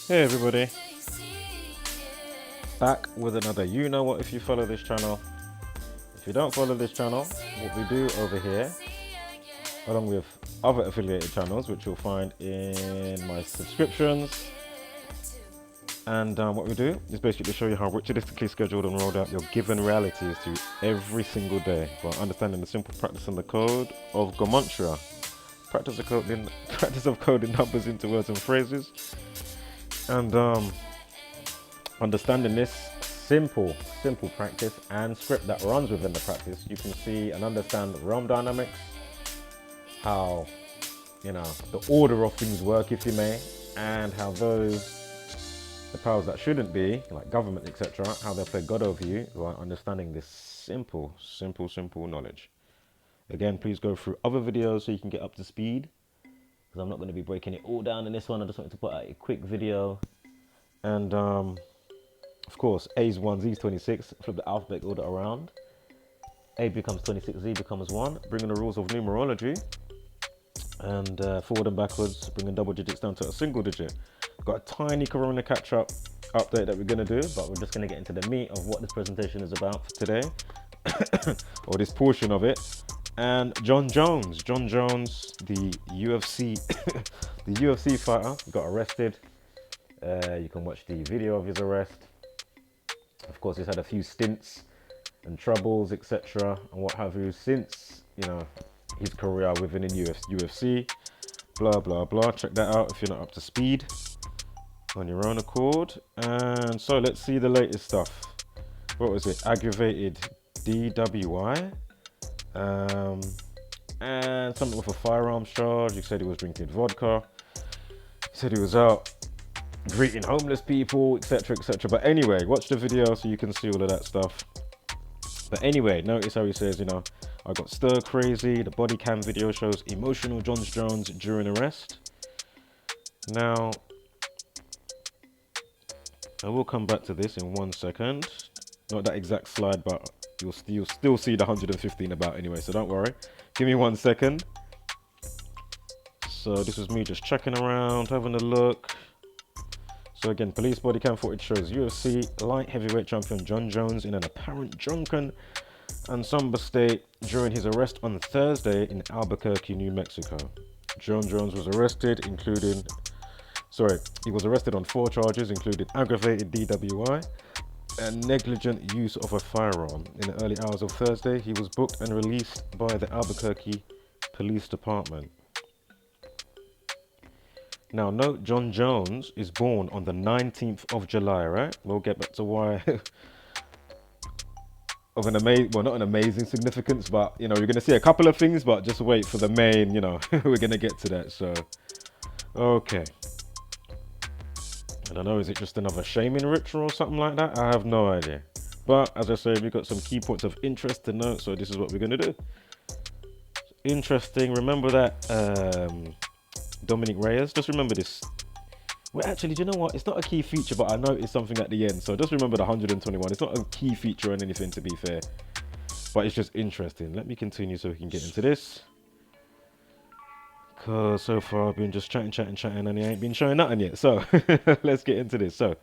Hey everybody, back with another you know what if you follow this channel. If you don't follow this channel, what we do over here, along with other affiliated channels which you'll find in my subscriptions, and what we do is basically show you how ritualistically scheduled and rolled out your given reality is to every single day by understanding the simple practice and the code of Gematria. Practice of coding numbers into words and phrases, and understanding this simple practice and script that runs within the practice, you can see and understand the realm dynamics, how the order of things work, if you may, and how the powers that shouldn't be, like government, etc., how they play God over you by understanding this simple knowledge. Again, please go through other videos so you can get up to speed, because I'm not going to be breaking it all down in this one. I just wanted to put out a quick video. And of course, A's 1, Z's 26, flip the alphabet order around. A becomes 26, Z becomes 1, bringing the rules of numerology. And forward and backwards, bringing double digits down to a single digit. Got a tiny Corona catch-up update that we're going to do, but we're just going to get into the meat of what this presentation is about for today, or this portion of it. And Jon Jones, the UFC, the UFC fighter, got arrested. You can watch the video of his arrest. Of course, he's had a few stints and troubles, etc., and what have you since his career within the UFC. Blah blah blah. Check that out if you're not up to speed on your own accord. And so let's see the latest stuff. What was it? Aggravated DWI, and something with a firearms charge. He said he was drinking vodka. He said he was out greeting homeless people, etc., etc. But anyway, watch the video so you can see all of that stuff. But anyway, notice how he says, I got stir crazy. The body cam video shows emotional Jon Jones during arrest. Now, I will come back to this in 1 second. Not that exact slide, but you'll still see the 115 about anyway, so don't worry. Give me 1 second. So this was me just checking around, having a look. So again, police body cam footage shows UFC light heavyweight champion Jon Jones in an apparent drunken and somber state during his arrest on Thursday in Albuquerque, New Mexico. Jon Jones was arrested, he was arrested on 4 charges, including aggravated DWI and negligent use of a firearm. In the early hours of Thursday, he was booked and released by the Albuquerque Police Department. Now, note Jon Jones is born on the 19th of July, right? We'll get back to why of not an amazing significance, but you're going to see a couple of things, but just wait for the main, we're going to get to that. So, okay. I don't know, is it just another shaming ritual or something like that? I have no idea. But as I say, we've got some key points of interest to note, so this is what we're going to do. Interesting. Remember that Dominic Reyes, just remember this. Well, actually, do you know what? It's not a key feature, but I noticed something at the end. So just remember the 121. It's not a key feature or anything, to be fair. But it's just interesting. Let me continue so we can get into this. Because so far I've been just chatting, and he ain't been showing nothing yet. So let's get into this. So,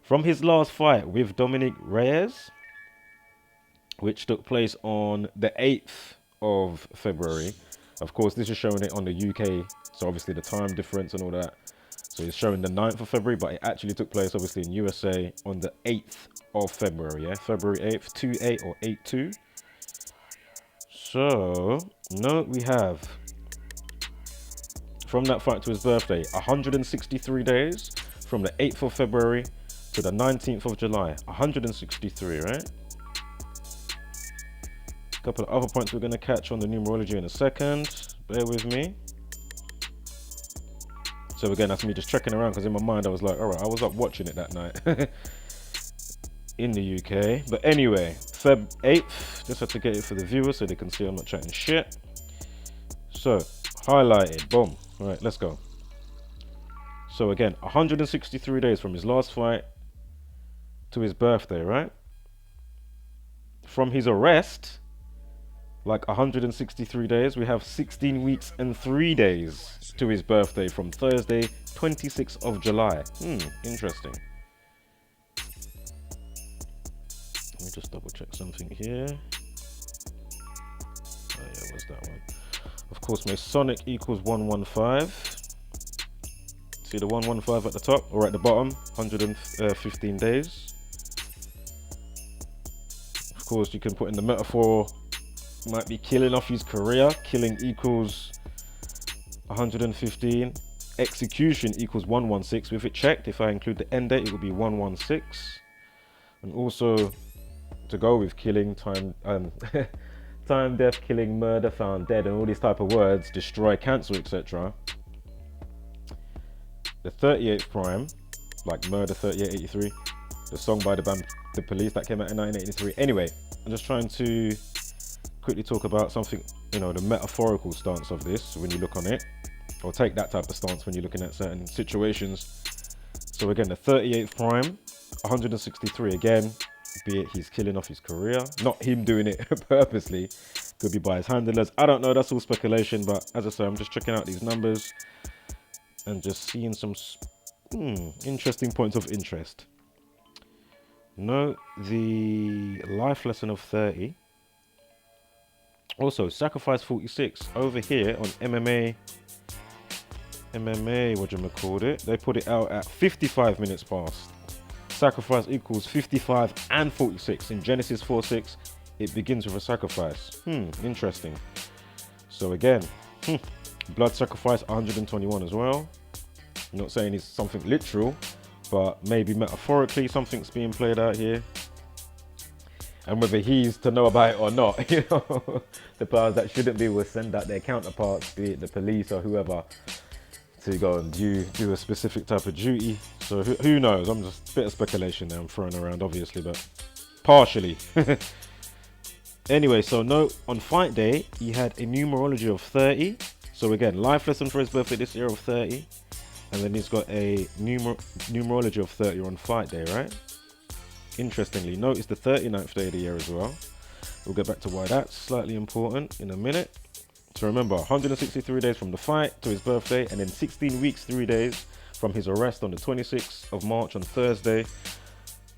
from his last fight with Dominic Reyes, which took place on the 8th of February. Of course, this is showing it on the UK, so obviously the time difference and all that. So it's showing the 9th of February, but it actually took place obviously in USA on the 8th of February, yeah? February 8th, 2-8 or 8-2. So, note we have, from that fight to his birthday, 163 days, from the 8th of February to the 19th of July. 163, right? A couple of other points we're going to catch on the numerology in a second. Bear with me. So again, that's me just checking around, because in my mind I was like, all right, I was up watching it that night in the UK. But anyway, Feb 8th, just have to get it for the viewers so they can see I'm not chatting shit. So, highlighted, boom. All right, let's go. So again, 163 days from his last fight to his birthday, right? From his arrest like 163 days. We have 16 weeks and 3 days to his birthday from Thursday, 26th of July. Interesting. Let me just double check something here. Oh yeah, what's that one? Of course, Masonic equals 115. See the 115 at the top or at the bottom? 115 days. Of course, you can put in the metaphor, might be killing off his career. Killing equals 115. Execution equals 116. With it checked, if I include the end date, it will be 116. And also, to go with killing, time, time, death, killing, murder, found dead, and all these type of words, destroy, cancel, etc. The 38th prime, like Murder 3883, the song by the band The Police that came out in 1983. Anyway, I'm just trying to quickly talk about something, the metaphorical stance of this when you look on it, or take that type of stance when you're looking at certain situations. So again, the 38th prime, 163 again, be it he's killing off his career, not him doing it purposely, could be by his handlers. I don't know, that's all speculation, but as I say, I'm just checking out these numbers and just seeing some interesting points of interest. Note the life lesson of 30. Also, sacrifice 46 over here on MMA, they put it out at 55 minutes past. Sacrifice equals 55 and 46. In Genesis 4:6, it begins with a sacrifice. Interesting. So again, blood sacrifice 121 as well. I'm not saying it's something literal, but maybe metaphorically something's being played out here. And whether he's to know about it or not, the powers that shouldn't be will send out their counterparts, be it the police or whoever, to go and do a specific type of duty. So who knows? I'm just a bit of speculation there I'm throwing around, obviously, but partially. Anyway, so note on fight day, he had a numerology of 30. So again, life lesson for his birthday this year of 30. And then he's got a numerology of 30 on fight day, right? Interestingly, notice the 39th day of the year as well. We'll get back to why that's slightly important in a minute. So remember, 163 days from the fight to his birthday, and then 16 weeks, 3 days from his arrest on the 26th of March on Thursday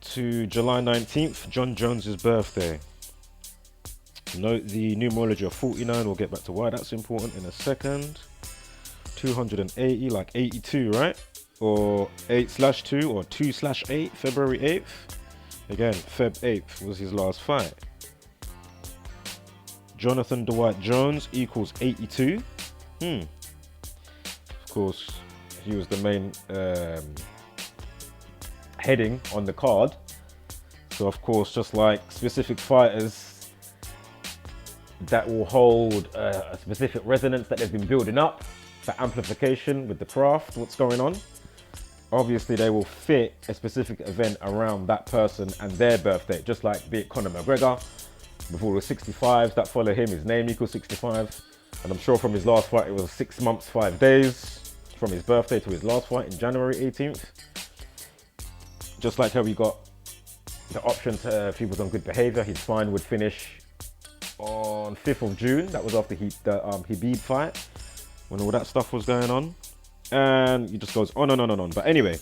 to July 19th, Jon Jones's birthday. Note the numerology of 49. We'll get back to why that's important in a second. 280, like 82, right? Or 8/2 or 2/8, February 8th. Again, Feb 8th was his last fight. Jonathan Dwight Jones equals 82. Of course, he was the main heading on the card. So of course, just like specific fighters that will hold a specific resonance that they've been building up for amplification with the craft, what's going on. Obviously, they will fit a specific event around that person and their birthday, just like be it Conor McGregor, before the 65s that follow him, his name equals 65. And I'm sure from his last fight, it was 6 months, 5 days from his birthday to his last fight in January 18th. Just like how we got the option to, if he was on good behavior, his fine would finish on 5th of June. That was after the Khabib fight, when all that stuff was going on. And it just goes on and on and on. But anyway,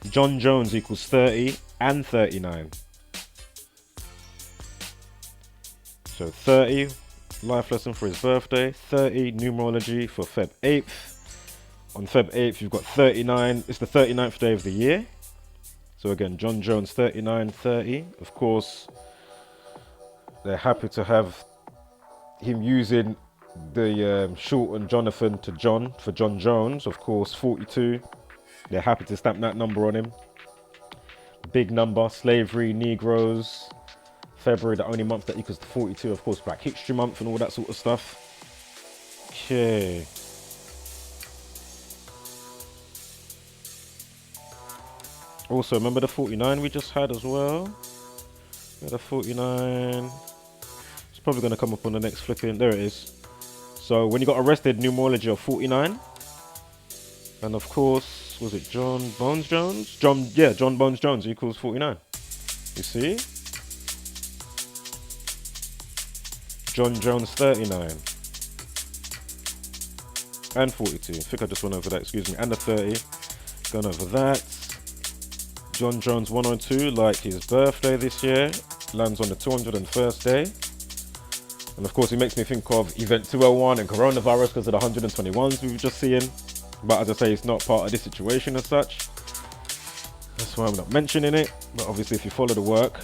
Jon Jones equals 30 and 39. So 30, life lesson for his birthday. 30, numerology for Feb 8th. On Feb 8th, you've got 39. It's the 39th day of the year. So again, Jon Jones, 39, 30. Of course, they're happy to have him using the shortened Jonathan to John for Jon Jones. Of course, 42. They're happy to stamp that number on him. Big number, slavery, Negroes. February, the only month that equals to 42. Of course, Black History Month and all that sort of stuff. Okay. Also, remember the 49 we just had as well? Yeah, the 49. It's probably going to come up on the next flipping. There it is. So when you got arrested, numerology of 49. And of course, was it Jon Bones Jones? Jon Bones Jones equals 49. You see? Jon Jones 39 and 42. I think I just went over that, excuse me, and the 30. Gone over that. Jon Jones 102, like his birthday this year, lands on the 201st day. And of course, it makes me think of Event 201 and coronavirus because of the 121s we were just seeing. But as I say, it's not part of this situation as such. That's why I'm not mentioning it. But obviously, if you follow the work.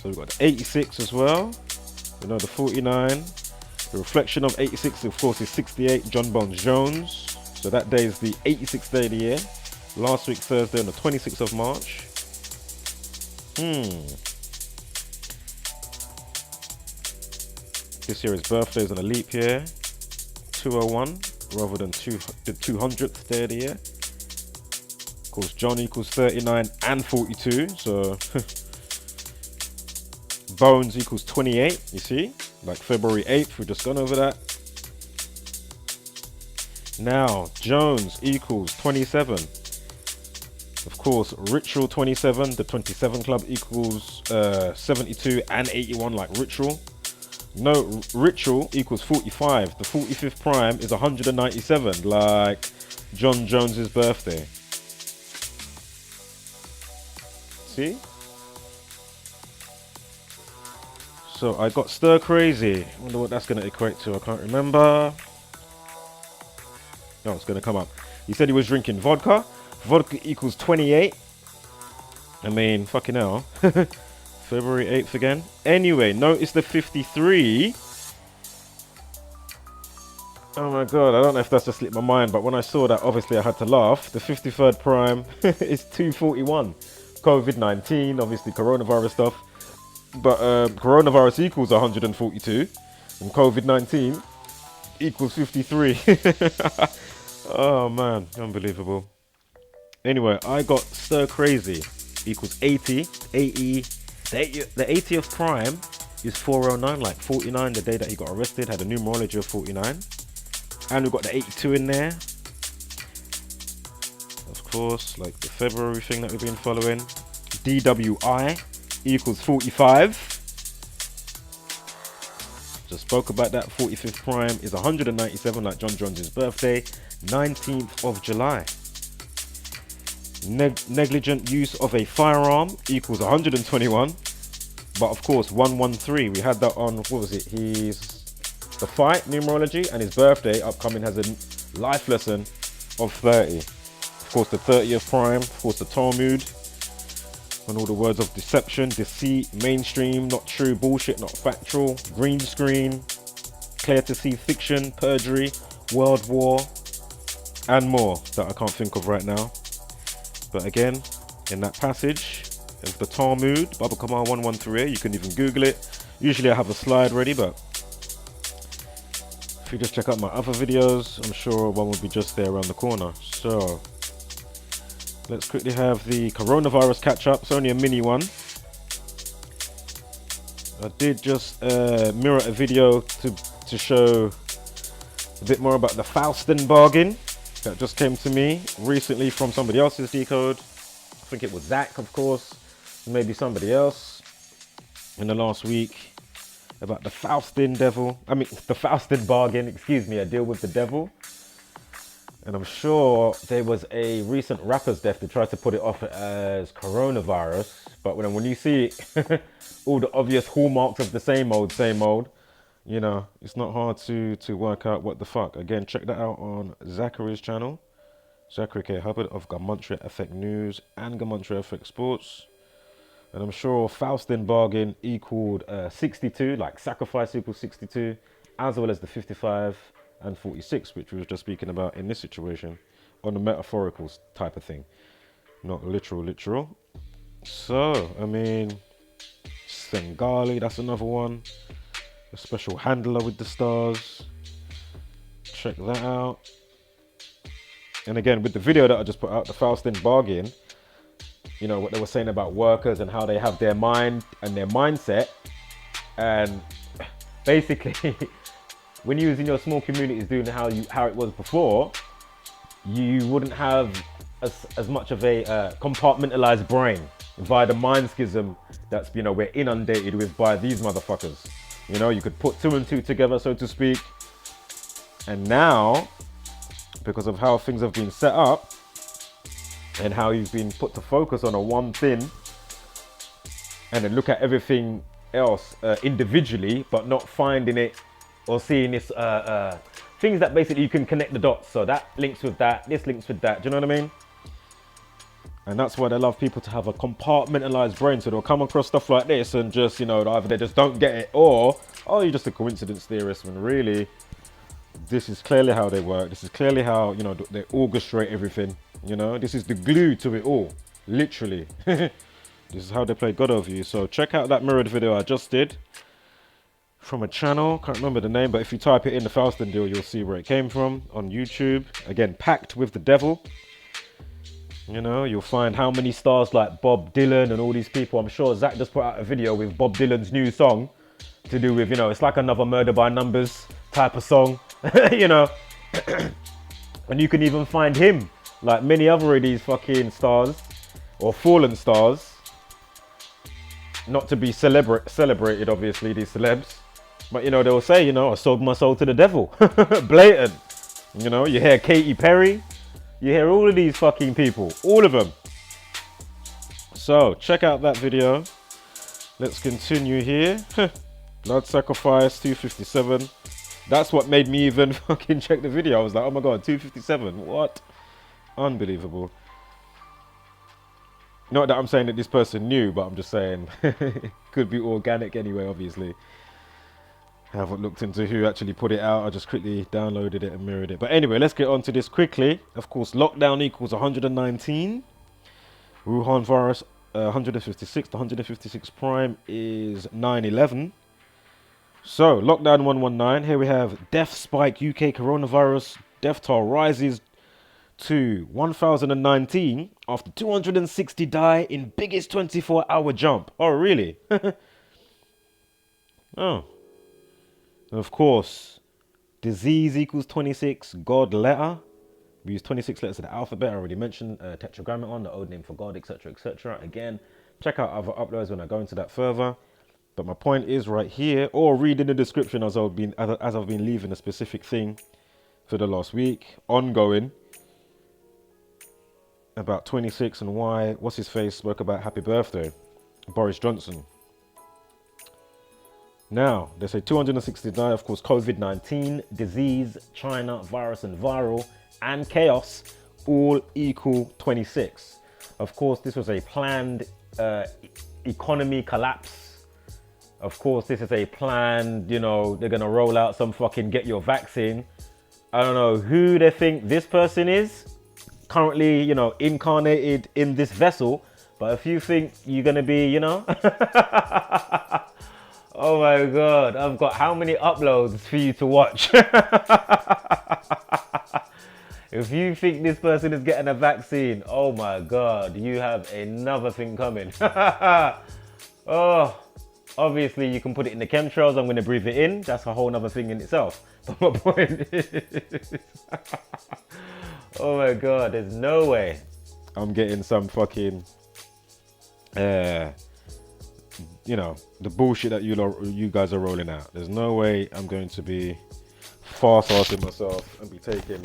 So we've got the 86 as well. You know, the 49. The reflection of 86, of course, is 68, Jon Jones. So that day is the 86th day of the year. Last week, Thursday, on the 26th of March. This year his birthday is on a leap year. 201 rather than the 200th day of the year. Of course, John equals 39 and 42. So Bones equals 28, you see? Like February 8th, we've just gone over that. Now, Jones equals 27. Of course, Ritual 27, the 27 club equals 72 and 81 like Ritual. No, Ritual equals 45. The 45th prime is 197 like Jon Jones's birthday. See? So I got stir crazy. I wonder what that's going to equate to. I can't remember. No, it's going to come up. He said he was drinking vodka. Vodka equals 28. I mean, fucking hell. February 8th again. Anyway, notice the 53. Oh my god, I don't know if that's just slipped my mind, but when I saw that, obviously I had to laugh. The 53rd prime is 241. COVID-19, obviously coronavirus stuff. But coronavirus equals 142. And COVID-19 equals 53. Oh man, unbelievable. Anyway, I got stir crazy equals 80. 80. The 80th prime is 409, like 49, the day that he got arrested, had a numerology of 49. And we've got the 82 in there. Of course, like the February thing that we've been following. DWI equals 45. Just spoke about that. 45th prime is 197, like Jon Jones's birthday, 19th of July. Negligent use of a firearm equals 121. But of course, 113, we had that on, what was it? The fight, numerology, and his birthday upcoming has a life lesson of 30. Of course, the 30th prime, of course, the Talmud, and all the words of deception, deceit, mainstream, not true, bullshit, not factual, green screen, clear to see fiction, perjury, world war, and more that I can't think of right now. But again, in that passage of the Talmud, Baba Kamar 113, you can even Google it. Usually I have a slide ready, but if you just check out my other videos, I'm sure one will be just there around the corner. So let's quickly have the coronavirus catch up. It's only a mini one. I did just mirror a video to show a bit more about the Faustin bargain that just came to me recently from somebody else's decode. I think it was Zach, of course, maybe somebody else in the last week, about the Faustin bargain, excuse me, a deal with the devil. And I'm sure there was a recent rapper's death to try to put it off as coronavirus. But when you see all the obvious hallmarks of the same old, you know, it's not hard to work out what the fuck. Again, check that out on Zachary's channel. Zachary K. Hubbard of Gematria Effect News and Gematria Effect Sports. And I'm sure Faustin bargain equaled 62, like sacrifice equals 62, as well as the 55 and 46, which we were just speaking about in this situation, on the metaphorical type of thing, not literal. So, I mean, Sengali, that's another one. A special handler with the stars. Check that out. And again, with the video that I just put out, the Faustin bargain, you know, what they were saying about workers and how they have their mind and their mindset. And basically, when you was in your small communities doing how it was before, you wouldn't have as much of a compartmentalized brain. via the mind schism that's, you know, we're inundated with by these motherfuckers. You know, you could put two and two together, so to speak. And now, because of how things have been set up and how you've been put to focus on a one thing and then look at everything else individually, but not finding it or seeing this things that basically you can connect the dots. So that links with that, this links with that. Do you know what I mean? And that's why they love people to have a compartmentalized brain. So they'll come across stuff like this and just, you know, either they just don't get it or, oh, you're just a coincidence theorist. When really, this is clearly how they work. This is clearly how, you know, they orchestrate everything. You know, this is the glue to it all, literally. This is how they play God over you. So check out that mirrored video I just did from a channel. Can't remember the name, but if you type it in, the Falston deal, you'll see where it came from on YouTube. Again, packed with the devil. You know, you'll find how many stars like Bob Dylan and all these people. I'm sure Zach just put out a video with Bob Dylan's new song to do with, you know, it's like another Murder by Numbers type of song, you know. And you can even find him, like many other of these fucking stars or fallen stars, not to be celebrated, obviously, these celebs. But, you know, they'll say, you know, I sold my soul to the devil. Blatant. You know, you hear Katy Perry. You hear all of these fucking people, all of them. So check out that video. Let's continue here. Blood sacrifice 257. That's what made me even fucking check the video. I was like, oh my god, 257. What? Unbelievable. Not that I'm saying that this person knew, but I'm just saying could be organic anyway, obviously. I haven't looked into who actually put it out. I just quickly downloaded it and mirrored it. But anyway, let's get on to this quickly. Of course, lockdown equals 119. Wuhan virus 156. The 156 prime is 911. So, lockdown 119. Here we have death spike. UK coronavirus death toll rises to 1,019 after 260 die in biggest 24-hour jump. Oh, really? Oh. Of course, disease equals 26, God letter. We use 26 letters of the alphabet. I already mentioned tetragrammaton, the old name for God, etc., etc. Again, check out other uploads when I go into that further. But my point is right here, or read in the description as I've been leaving a specific thing for the last week, ongoing, about 26 and why, what's his face, spoke about happy birthday, Boris Johnson. Now, they say 269, of course, COVID-19, disease, China, virus and viral, and chaos all equal 26. Of course, this was a planned economy collapse. Of course, this is a planned, you know, they're going to roll out some fucking get your vaccine. I don't know who they think this person is, currently, you know, incarnated in this vessel. But if you think you're going to be, you know... Oh my god, I've got how many uploads for you to watch? If you think this person is getting a vaccine, oh my god, you have another thing coming. Oh, obviously you can put it in the chemtrails, I'm going to breathe it in. That's a whole nother thing in itself. But my point is, oh my god, there's no way I'm getting some fucking... you know, the bullshit that you guys are rolling out. There's no way I'm going to be farce-arsing myself and be taking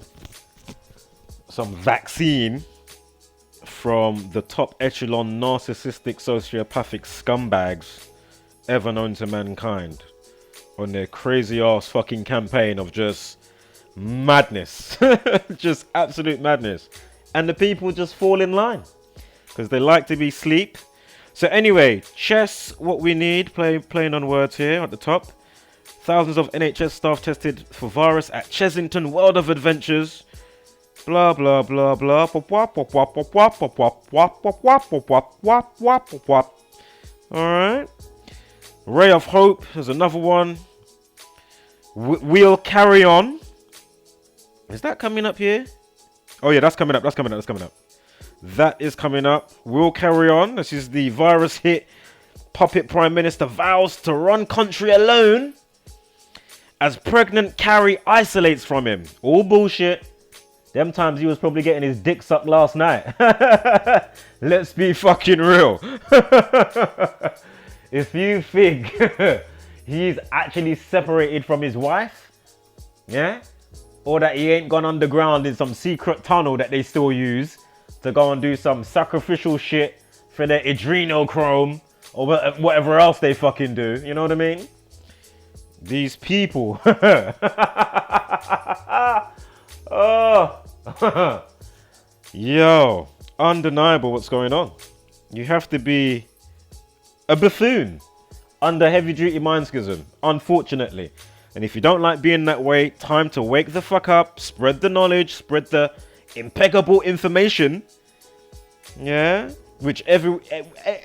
some vaccine from the top echelon narcissistic sociopathic scumbags ever known to mankind on their crazy ass fucking campaign of just madness. Just absolute madness. And the people just fall in line because they like to be sleep. So anyway, chess, what we need, playing on words here at the top. Thousands of NHS staff tested for virus at Chessington World of Adventures. Blah, blah, blah, blah. Alright. Ray of Hope, there's another one. We'll carry on. Is that coming up here? Oh yeah, that's coming up. That is coming up. We'll carry on. This is the virus hit. Puppet Prime Minister vows to run country alone as pregnant Carrie isolates from him. All bullshit. Them times he was probably getting his dick sucked last night. Let's be fucking real. If you think he's actually separated from his wife, yeah, or that he ain't gone underground in some secret tunnel that they still use to go and do some sacrificial shit for their adrenochrome or whatever else they fucking do, you know what I mean? These people. Oh. Yo, undeniable what's going on. You have to be a buffoon under heavy duty mind schism, unfortunately. And if you don't like being that way, time to wake the fuck up, spread the knowledge, spread the impeccable information. Yeah,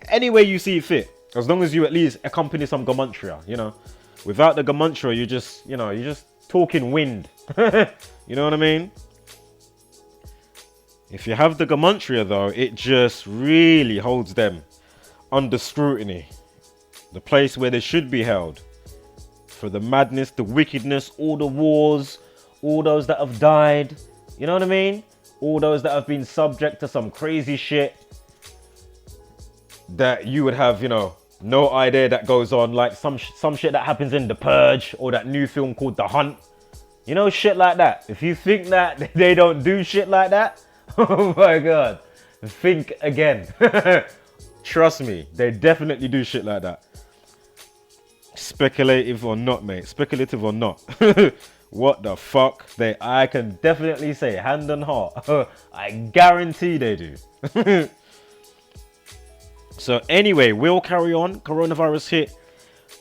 any way you see fit, as long as you at least accompany some gematria, you know. Without the gematria, you're just talking wind. You know what I mean? If you have the gematria though, it just really holds them under scrutiny. The place where they should be held. For the madness, the wickedness, all the wars, all those that have died. You know what I mean? All those that have been subject to some crazy shit that you would have, you know, no idea that goes on. Like some shit that happens in The Purge or that new film called The Hunt. You know, shit like that. If you think that they don't do shit like that, oh my God, think again. Trust me, they definitely do shit like that. Speculative or not, mate. Speculative or not. What the fuck? I can definitely say, hand on heart, I guarantee they do. So anyway, we'll carry on. Coronavirus hit.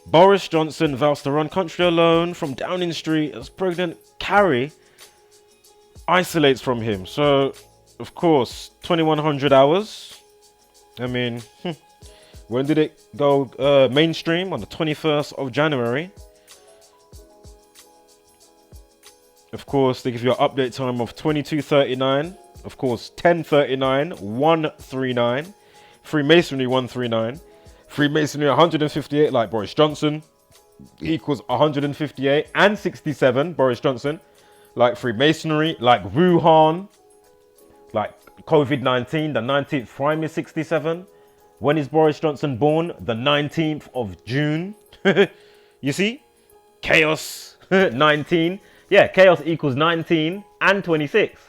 Boris Johnson vows to run country alone from Downing Street as pregnant Carrie isolates from him. So, of course, 2100 hours. I mean, when did it go mainstream? On the 21st of January. Of course, they give you an update time of 22:39. Of course, 10:39, 139. Freemasonry 139. Freemasonry 158 like Boris Johnson equals 158 and 67 Boris Johnson. Like Freemasonry, like Wuhan, like COVID-19, the 19th prime is 67. When is Boris Johnson born? The 19th of June. You see? Chaos 19. Yeah, chaos equals 19 and 26.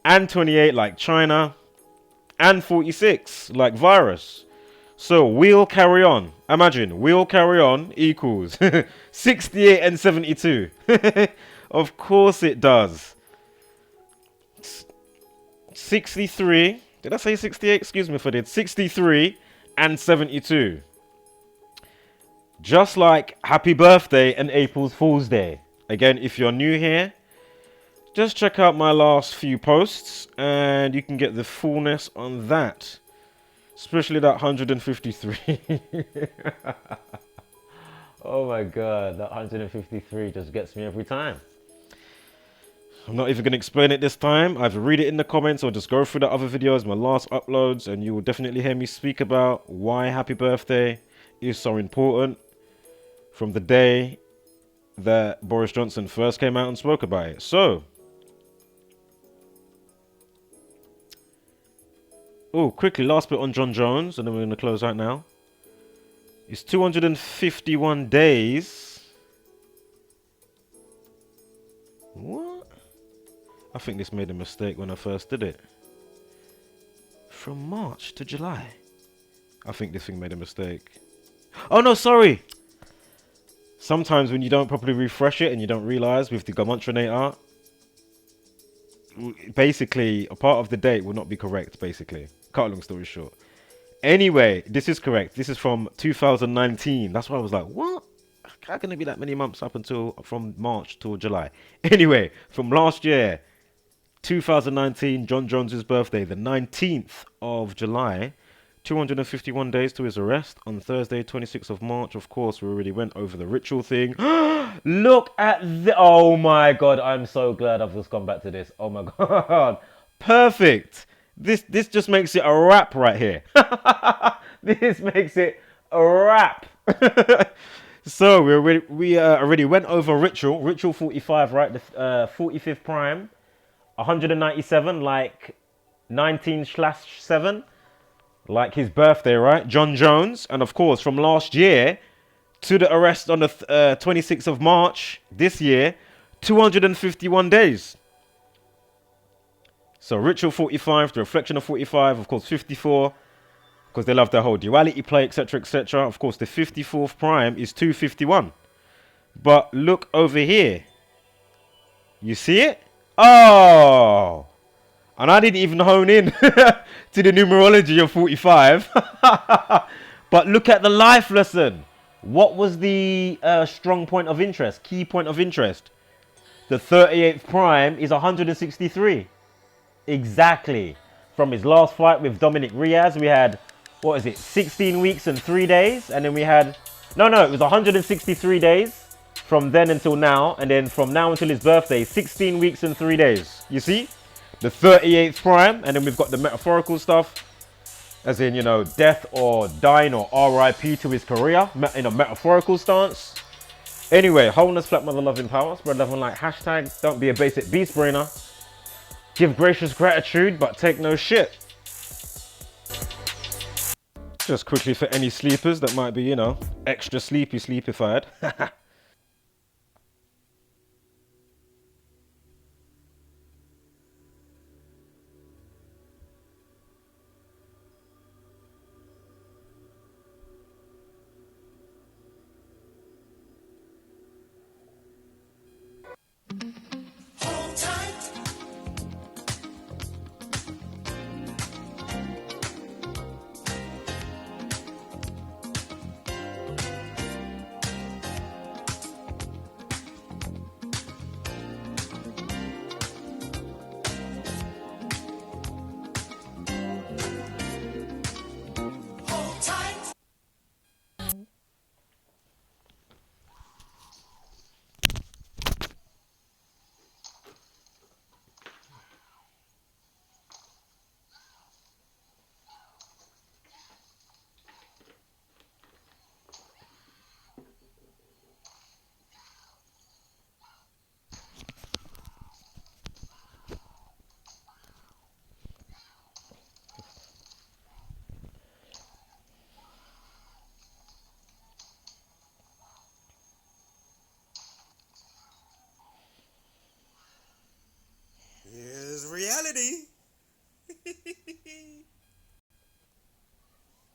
And 28 like China. And 46 like virus. So we'll carry on. Imagine, we'll carry on equals 68 and 72. Of course it does. 63. Did I say 68? Excuse me if I did. 63 and 72. Just like Happy Birthday and April's Fool's Day. Again, if you're new here, just check out my last few posts and you can get the fullness on that. Especially that 153. Oh my God, that 153 just gets me every time. I'm not even going to explain it this time. Either read it in the comments or just go through the other videos, my last uploads, and you will definitely hear me speak about why Happy Birthday is so important from the day that Boris Johnson first came out and spoke about it. So, quickly, last bit on Jon Jones, and then we're going to close out now. It's 251 days. What? I think this made a mistake when I first did it. From March to July. I think this thing made a mistake. Oh no, sorry! Sometimes when you don't properly refresh it and you don't realize with the Gematria, basically a part of the date will not be correct, basically. Cut a long story short. Anyway, this is correct. This is from 2019. That's why I was like, what? How can it be that many months up until from March till July? Anyway, from last year, 2019, Jon Jones's birthday, the 19th of July, 251 days to his arrest on Thursday, 26th of March. Of course, we already went over the ritual thing. Look at the... Oh my God, I'm so glad I've just gone back to this. Oh my God. Perfect. This just makes it a wrap right here. This makes it a wrap. So we already went over Ritual 45, right? The 45th prime, 197, like 19/7, like his birthday, right? Jon Jones, and of course from last year to the arrest on the 26th of March this year, 251 days. So Ritual 45, the reflection of 45, of course 54, because they love their whole duality play, etc., etc. Of course, the 54th prime is 251. But look over here. You see it? Oh! And I didn't even hone in to the numerology of 45. But look at the life lesson. What was the strong point of interest, key point of interest? The 38th prime is 163. Exactly. From his last fight with Dominic Reyes, we had, what is it, 16 weeks and 3 days? And then we had, no, it was 163 days from then until now. And then from now until his birthday, 16 weeks and 3 days. You see? The 38th prime. And then we've got the metaphorical stuff. As in, you know, death or dying or RIP to his career. In a metaphorical stance. Anyway, wholeness, flat mother, loving power. Spread love and like hashtag. Don't be a basic beast brainer. Give gracious gratitude, but take no shit. Just quickly for any sleepers that might be, you know, extra sleepified. Here's reality.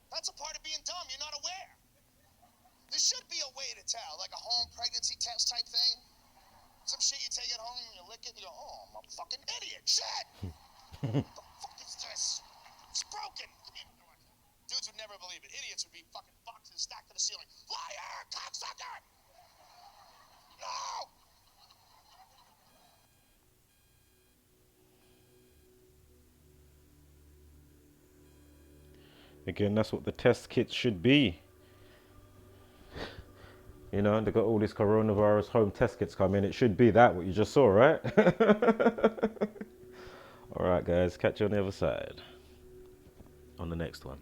That's a part of being dumb. You're not aware. There should be a way to tell, like a home pregnancy test type thing. Some shit you take it home and you lick it and you go, oh, I'm a fucking idiot. Shit! What the fuck is this? It's broken. Dudes would never believe it. Idiots would be fucking boxes stacked to the ceiling. Liar! Cocksucker! No! Again, that's what the test kits should be. You know, they got all these coronavirus home test kits coming. It should be that, what you just saw, right? All right, guys, catch you on the other side on the next one.